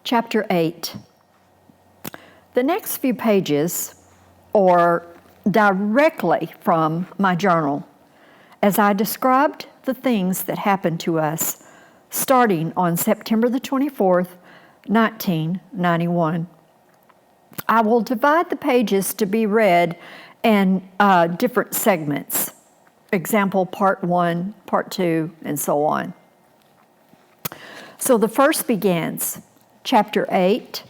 Chapter 8. The next few pages are directly from my journal as I described the things that happened to us starting on September the 24th, 1991. I will divide the pages to be read in different segments. Example, part 1, part 2, and so on. So the first begins, chapter 8,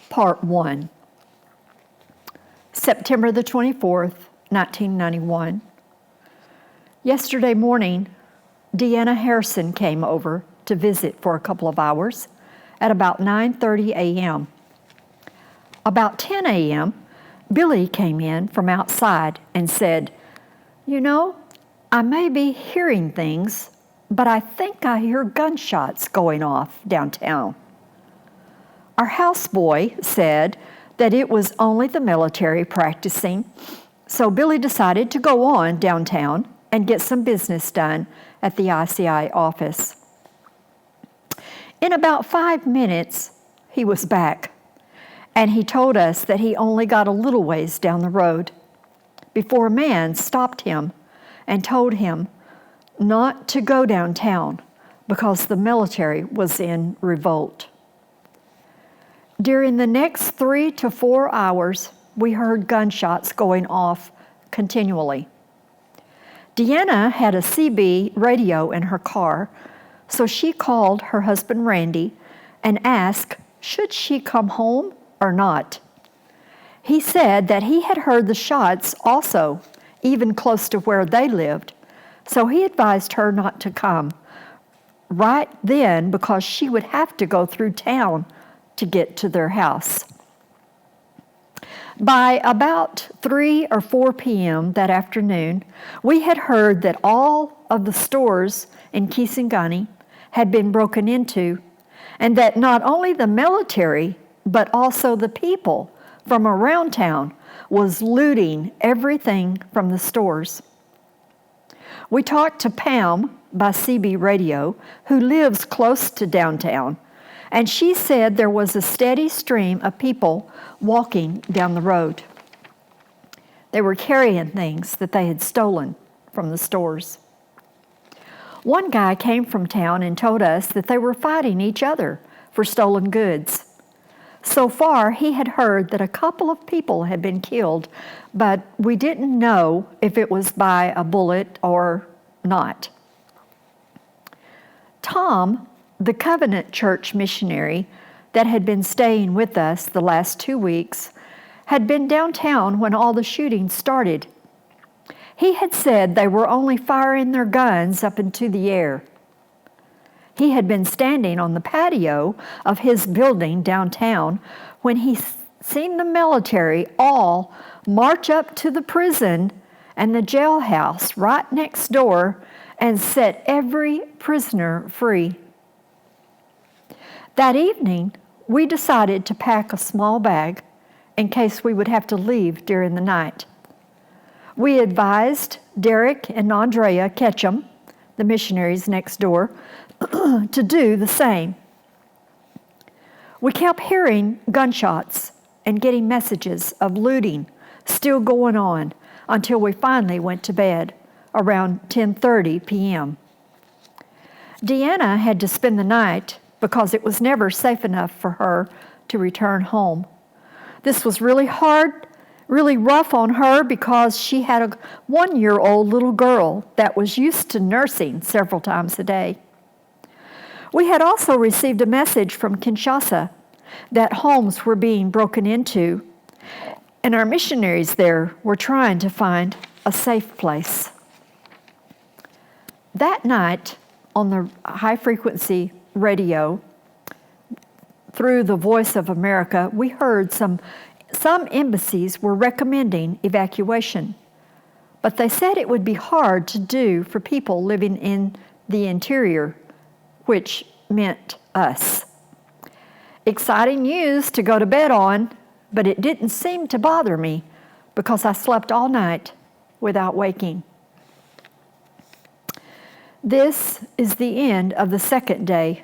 part 1. September the 24th, 1991. Yesterday morning, Deanna Harrison came over to visit for a couple of hours at about 9:30 a.m. About 10 a.m., Billy came in from outside and said, "You know, I may be hearing things, but I think I hear gunshots going off downtown." Our houseboy said that it was only the military practicing, so Billy decided to go on downtown and get some business done at the ICI office. In about 5 minutes, he was back, and he told us that he only got a little ways down the road before a man stopped him and told him not to go downtown because the military was in revolt. During the next 3 to 4 hours, we heard gunshots going off continually. Deanna had a CB radio in her car, so she called her husband Randy and asked should she come home or not. He said that he had heard the shots also, even close to where they lived, so he advised her not to come right then because she would have to go through town to get to their house. By about 3 or 4 p.m. that afternoon, we had heard that all of the stores in Kisangani had been broken into, and that not only the military, but also the people from around town was looting everything from the stores. We talked to Pam by CB radio, who lives close to downtown, and she said there was a steady stream of people walking down the road. They were carrying things that they had stolen from the stores. One guy came from town and told us that they were fighting each other for stolen goods. So far, he had heard that a couple of people had been killed, but we didn't know if it was by a bullet or not. Tom, the Covenant Church missionary that had been staying with us the last 2 weeks, had been downtown when all the shooting started. He had said they were only firing their guns up into the air. He had been standing on the patio of his building downtown when he seen the military all march up to the prison and the jailhouse right next door and set every prisoner free. That evening, we decided to pack a small bag in case we would have to leave during the night. We advised Derek and Andrea Ketchum, the missionaries next door, to do the same. We kept hearing gunshots and getting messages of looting still going on until we finally went to bed around 10:30 p.m. Deanna had to spend the night because it was never safe enough for her to return home. This was really hard, really rough on her because she had a 1-year-old little girl that was used to nursing several times a day. We had also received a message from Kinshasa that homes were being broken into, and our missionaries there were trying to find a safe place. That night, on the high-frequency radio, through the Voice of America, we heard some embassies were recommending evacuation, but they said it would be hard to do for people living in the interior, which meant us. Exciting news to go to bed on, but it didn't seem to bother me because I slept all night without waking. This is the end of the second day.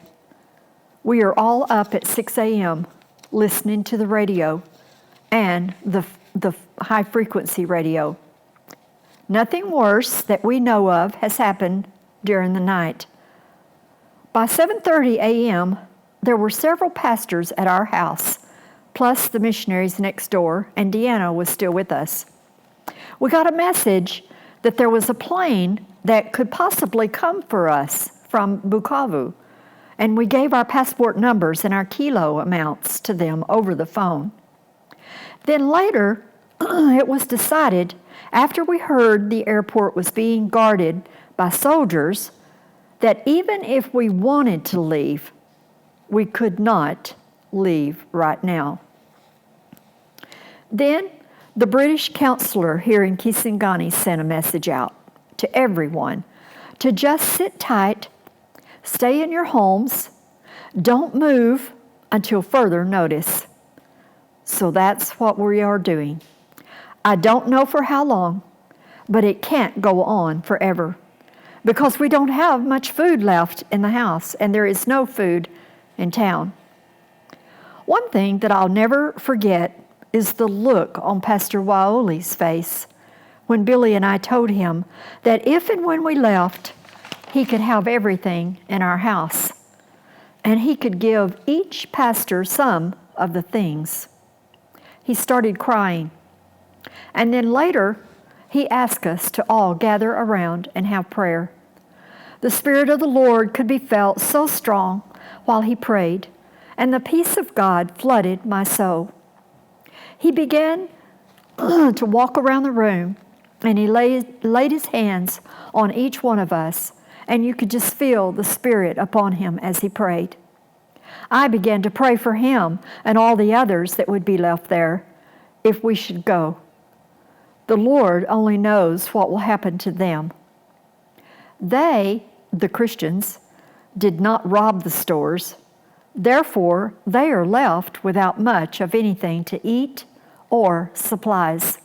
We are all up at 6 a.m. listening to the radio and the high-frequency radio. Nothing worse that we know of has happened during the night. By 7:30 a.m., there were several pastors at our house, plus the missionaries next door, and Deanna was still with us. We got a message that there was a plane that could possibly come for us from Bukavu, and we gave our passport numbers and our kilo amounts to them over the phone. Then later, it was decided, after we heard the airport was being guarded by soldiers, that even if we wanted to leave, we could not leave right now. Then the British counselor here in Kisangani sent a message out to everyone to just sit tight, stay in your homes, don't move until further notice. So that's what we are doing. I don't know for how long, but it can't go on forever because we don't have much food left in the house and there is no food in town. One thing that I'll never forget is the look on Pastor Waoli's face when Billy and I told him that if and when we left, he could have everything in our house and he could give each pastor some of the things. He started crying. And then later, he asked us to all gather around and have prayer. The Spirit of the Lord could be felt so strong while he prayed, and the peace of God flooded my soul. He began to walk around the room, and he laid his hands on each one of us, and you could just feel the Spirit upon him as he prayed. I began to pray for him and all the others that would be left there if we should go. The Lord only knows what will happen to them. They, the Christians, did not rob the stores. Therefore, they are left without much of anything to eat or supplies.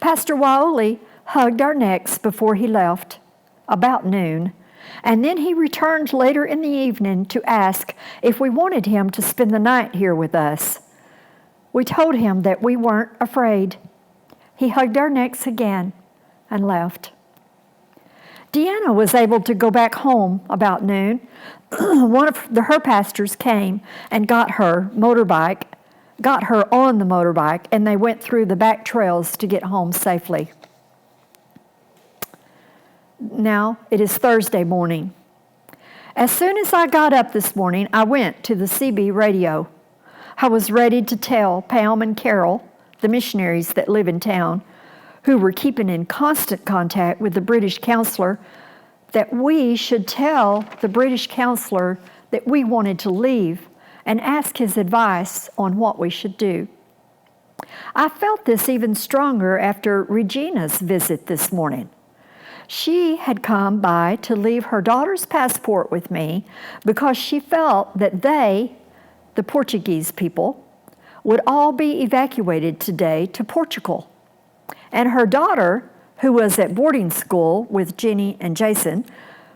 Pastor Waoli hugged our necks before he left, about noon, and then he returned later in the evening to ask if we wanted him to spend the night here with us. We told him that we weren't afraid. He hugged our necks again and left. Deanna was able to go back home about noon. One of her pastors came and got her on the motorbike, and they went through the back trails to get home safely. Now it is Thursday morning. As soon as I got up this morning, I went to the CB radio. I was ready to tell Pam and Carol, the missionaries that live in town, who were keeping in constant contact with the British counselor, that we should tell the British counselor that we wanted to leave and ask his advice on what we should do. I felt this even stronger after Regina's visit this morning. She had come by to leave her daughter's passport with me because she felt that they, the Portuguese people, would all be evacuated today to Portugal. And her daughter, who was at boarding school with Jenny and Jason,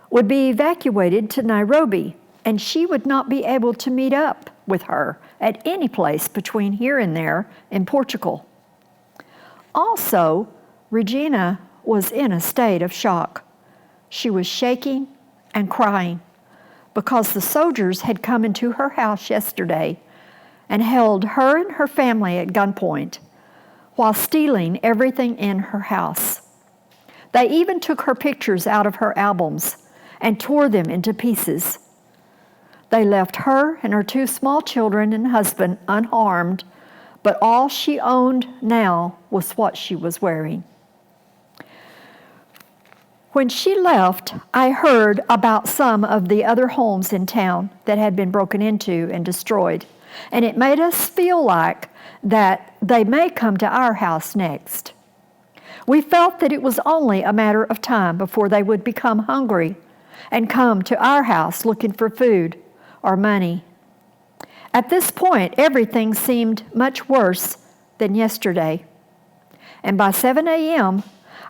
would be evacuated to Nairobi, and she would not be able to meet up with her at any place between here and there in Portugal. Also, Regina was in a state of shock. She was shaking and crying because the soldiers had come into her house yesterday and held her and her family at gunpoint while stealing everything in her house. They even took her pictures out of her albums and tore them into pieces. They left her and her 2 small children and husband unharmed, but all she owned now was what she was wearing. When she left, I heard about some of the other homes in town that had been broken into and destroyed, and it made us feel like that they may come to our house next. We felt that it was only a matter of time before they would become hungry and come to our house looking for food or money. At this point, everything seemed much worse than yesterday. And by 7 a.m.,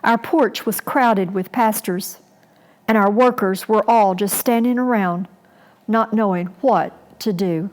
our porch was crowded with pastors, and our workers were all just standing around, not knowing what to do.